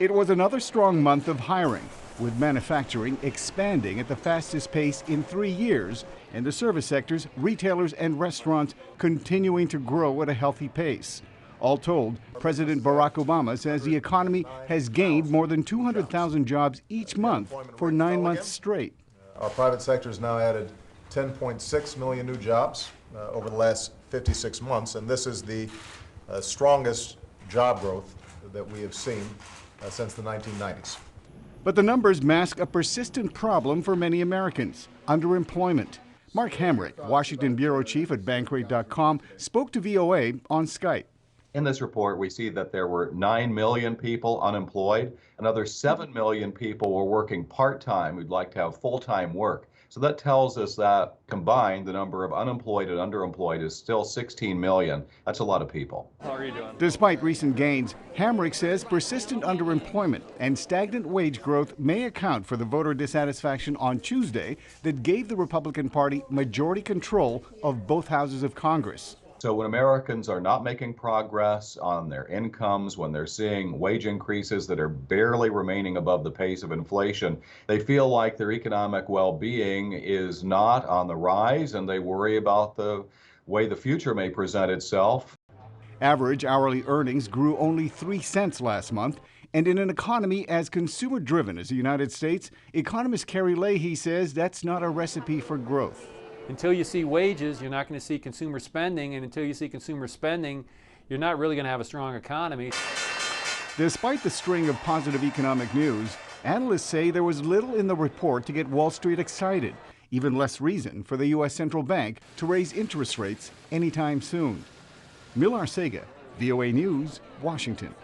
It was another strong month of hiring, with manufacturing expanding at the fastest pace in 3 years, and the service sectors, retailers, and restaurants continuing to grow at a healthy pace. All told, President Barack Obama says the economy has gained more than 200,000 jobs each month for 9 months straight. Our private sector has now added 10.6 million new jobs over the last 56 months, and this is the strongest job growth that we have seen since the 1990s. But the numbers mask a persistent problem for many Americans: underemployment. Mark Hamrick, Washington bureau chief at Bankrate.com, spoke to VOA on Skype. In this report, we see that there were 9 million people unemployed. Another 7 million people were working part-time who'd like to have full-time work. So that tells us that combined, the number of unemployed and underemployed is still 16 million. That's a lot of people. How are you doing? Despite recent gains, Hamrick says persistent underemployment and stagnant wage growth may account for the voter dissatisfaction on Tuesday that gave the Republican Party majority control of both houses of Congress. So when Americans are not making progress on their incomes, when they're seeing wage increases that are barely remaining above the pace of inflation, they feel like their economic well-being is not on the rise, and they worry about the way the future may present itself. Average hourly earnings grew only 3 cents last month, and in an economy as consumer-driven as the United States, economist Carrie Leahy says that's not a recipe for growth. Until you see wages, you're not going to see consumer spending, and until you see consumer spending, you're not really going to have a strong economy. Despite the string of positive economic news, analysts say there was little in the report to get Wall Street excited, even less reason for the U.S. Central Bank to raise interest rates anytime soon. Arcega, VOA News, Washington.